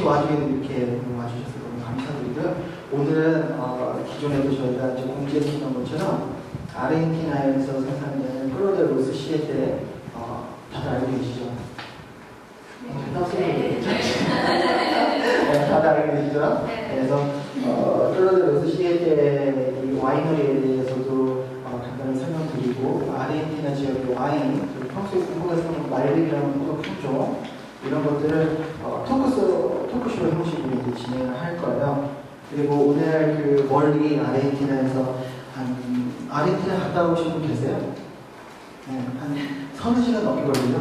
와중에도 이렇게 와주셔서 너무 감사드리고요. 오늘은 기존에도 저희가 이제 공지했던 것처럼 아르헨티나에서 생산되는 클로 데 로스 시에테 다들 알고 계시죠? 네, 다들 알고 계시죠? 그래서 클로 데 로스 시에테 이 와이너리에 대해서도 간단히 설명드리고 아르헨티나 지역의 와인, 평소에 공부했던 말백이라는 포도 품종 이런 것들을 토크쇼 형식으로 이제 진행을 할 거예요. 그리고 오늘 그 멀리 아르헨티나에서 아르헨티나 갔다 오신 분 계세요? 네, 한 30시간 넘게 걸리죠?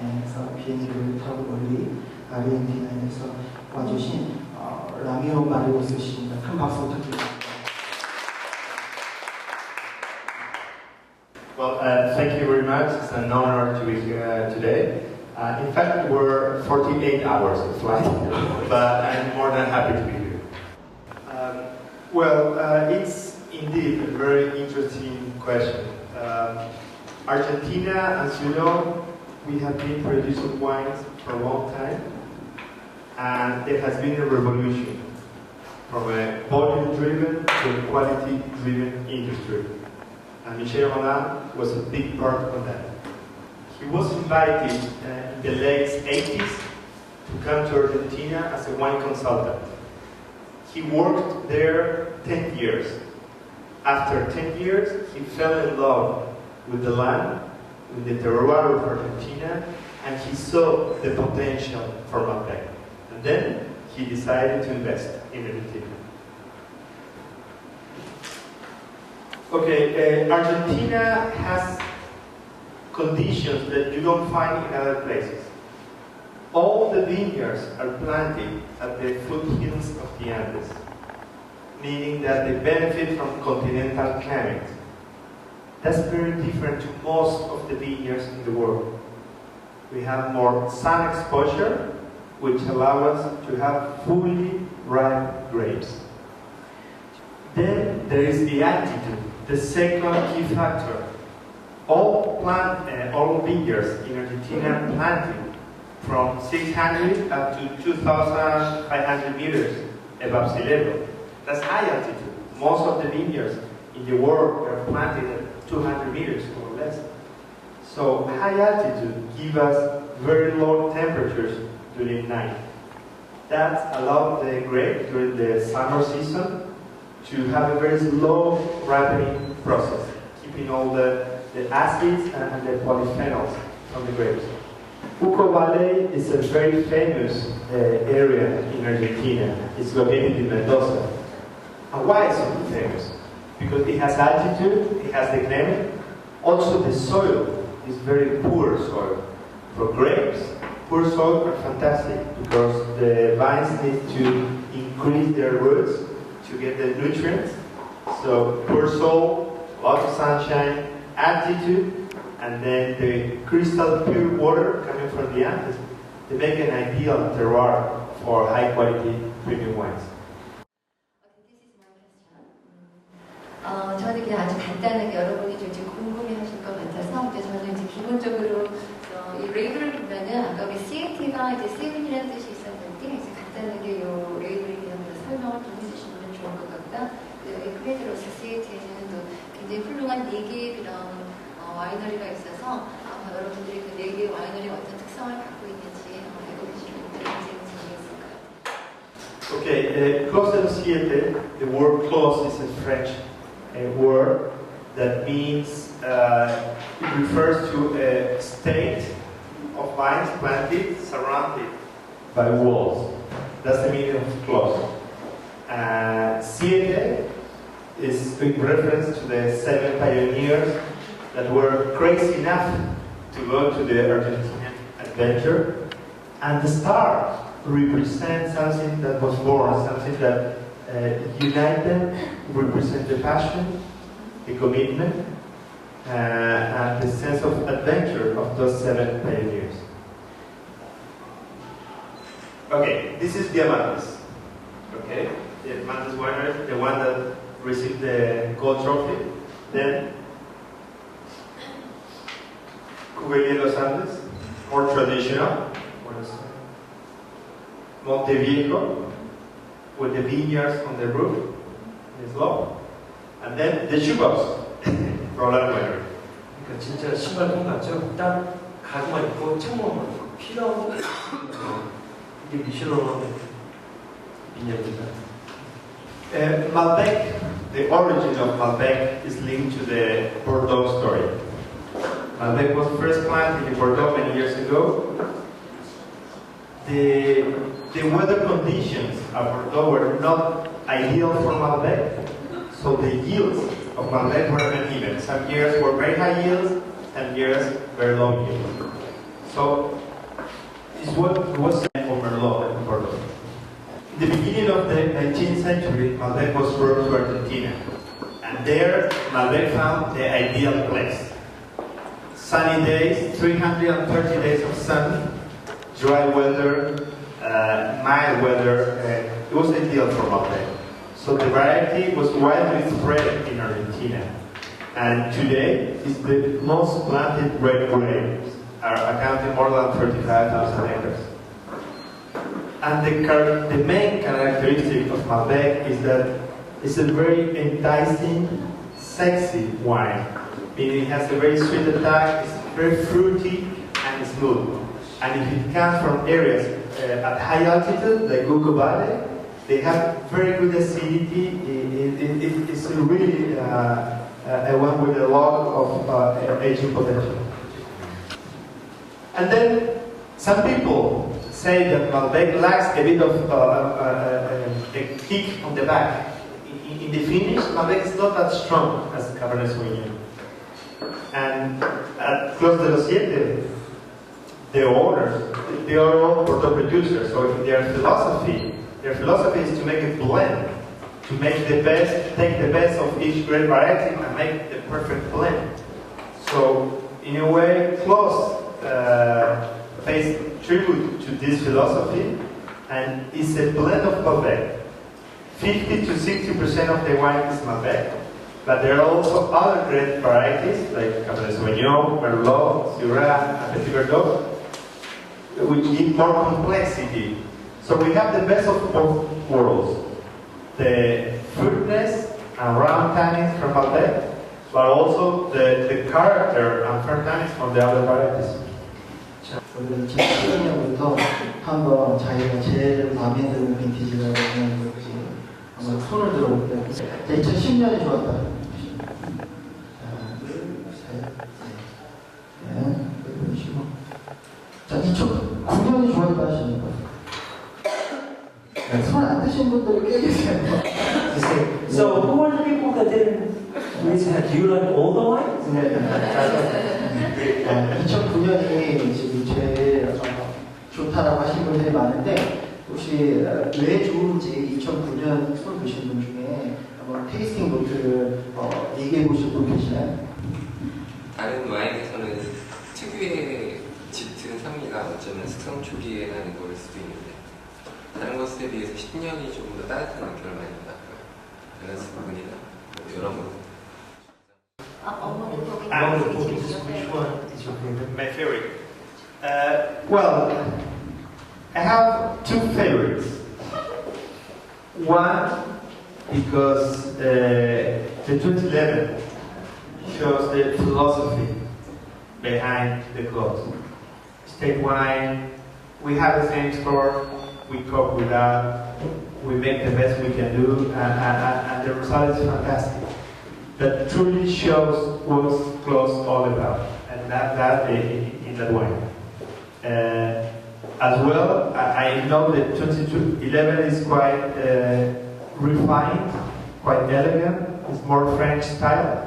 네, 그래서 비행기를 타고 멀리 아르헨티나에서 와주신 라미오 마르고스 씨입니다. 큰 박수 부탁드립니다. Well, thank you very much. It's an honor to be here today. In fact, we're 48 hours of flight, but I'm more than happy to be here. It's indeed a very interesting question. Argentina, as you know, we have been producing wines for a long time, and there has been a revolution from a volume-driven to a quality-driven industry. And Michel Roland was a big part of that. He was invited in the late 80s to come to Argentina as a wine consultant. He worked there 10 years. After 10 years, he fell in love with the land, with the terroir of Argentina, and he saw the potential for Malbec. And then he decided to invest in Argentina. Okay, Argentina has conditions that you don't find in other places. All the vineyards are planted at the foothills of the Andes, meaning that they benefit from continental climate. That's very different to most of the vineyards in the world. We have more sun exposure, which allows us to have fully ripe grapes. Then there is the altitude, the second key factor. All vineyards in Argentina planted from 600 up to 2,500 meters above sea level. That's high altitude. Most of the vineyards in the world are planted at 200 meters or less. So high altitude gives us very low temperatures during night. That allows the grape during the summer season to have a very slow ripening process, keeping all the acids and the polyphenols from the grapes. Uco Valley is a very famous area in Argentina. It's located in Mendoza. And why is it famous? Because it has altitude, it has the climate. Also the soil is very poor soil. For grapes, poor soil are fantastic because the vines need to increase their roots to get the nutrients. So poor soil, lots of sunshine, altitude, and then the crystal pure water coming from the Andes, they make an ideal terroir for high quality premium wines. 저는 그냥 아주 간단하게 여러분이 좀 궁금해하실 것 같아서 저는 이제 기본적으로 이 레이블을 보면은 아까 우리 siet가 이제 세븐이라는 뜻이 있었는데 이제 간단하게 이 레이블에 대한 설명을 좀 해주시면 좋을 것 같고요. 이 클레드로스 siet에는 또 굉장히 훌륭한 4개의 그런 와이너리가 있어서 여러분들이 그 4개의 와이너리가 어떤 특성을 갖고 있는지 알고 계시면 굉장히 재미있을 것 같아요. Okay, Clos de siete, the word clos is a French word that means, it refers to a state of vines planted, surrounded by walls. That's the meaning of clos. Siete is in reference to the 7 pioneers that were crazy enough to go to the Argentinian adventure. And the star represents something that was born, something that united them, represents the passion, the commitment, and the sense of adventure of those 7 pioneers. Okay, this is Diamantes. Okay, the Diamantes winery, the one that received the gold trophy. Then Cuvelier Los Andes, more traditional. Monteviejo, with the vineyards on the roof, the slope, and then the shoebox, roller weather. 그러니까 진짜 신발통 같죠? 딱 가구만 있고 창문만 있고 필요하고 이게 미슐랭 빈혈입니다. Malbec, the origin of Malbec is linked to the Bordeaux story. Malbec was first planted in Bordeaux many years ago. The weather conditions of Bordeaux were not ideal for Malbec, so the yields of Malbec were uneven. Some years were very high yields, and years very low yields. So this was for Merlot in Bordeaux. In the beginning of the 19th century, Malbec was brought to Argentina, and there Malbec found the ideal place. Sunny days, 330 days of sun, dry weather, mild weather, it was ideal for Malbec. So the variety was widely spread in Argentina, and today it's the most planted red grapes, accounting more than 35,000 acres. And the main characteristic of Malbec is that it's a very enticing, sexy wine. Meaning it has a very sweet attack, it's very fruity and smooth. And if it comes from areas at high altitude, like Guco Valley, they have very good acidity. It's really a one with a lot of aging potential. And then some people say that Malbec lacks a bit of a kick on the back. In the finish, Malbec is not that strong as Cabernet Sauvignon. And at Clos de los Siete, the owners, they are all Bordeaux producers, so their philosophy is to make a blend, to make the best, take the best of each grape variety and make the perfect blend. So, in a way, Clos pays tribute to this philosophy, and it's a blend of Malbec. 50 to 60% of the wine is Malbec, but there are also other grape varieties like Cabernet Sauvignon, Merlot, Syrah, and Petit Verdot, which give more complexity. So we have the best of both worlds. The fruitness and round tannins from Malbec, but also the character and firm tannins from the other varieties. 오늘 2010년부터 한번 자기가 제일 마음에 드는 빈티지라고 하는 것이 한번 손을 들어볼게요. 2010년이 좋았다. 자, 2009년이 좋았다 하시는 거. 손 안 드신 분들이 꽤 계세요. So who are the people that didn't raise hand? Do you like all the wines? 2009년이 지금 제일 좋다라고 하신 분들이 많은데 혹시 왜 좋은지 2009년 손 드신 분 중에 한번 테이스팅 노트를 얘기해 보실 분 계시나요? 다른 와인에서는 특유의 짙은 산미가 어쩌면 숙성 초기에 나는 거일 수도 있는데 다른 것에 비해서 10년이 조금 더 따뜻한 느낌을 많이 받았고요. 밸런스 부분이나 여러모로. Which one is your favorite? My favorite. Well, I have two favorites. One, because the 2011 shows the philosophy behind the Clos. State wine, we have the same store, we cope with that, we make the best we can do, and the result is fantastic. That truly shows what's Clos all about, and that in that wine. As well, I know that 2011 is quite refined, quite elegant, it's more French style.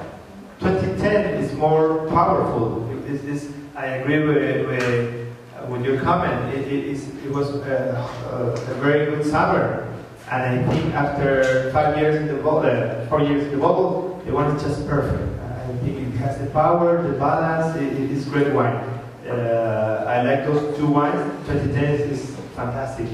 2010 is more powerful. I agree with your comment. It was a very good summer, and I think after 5 years in the bottle, 4 years in the bottle, the wine is just perfect. I think it has the power, the balance. It is great wine. I like those two wines. 2010 is fantastic.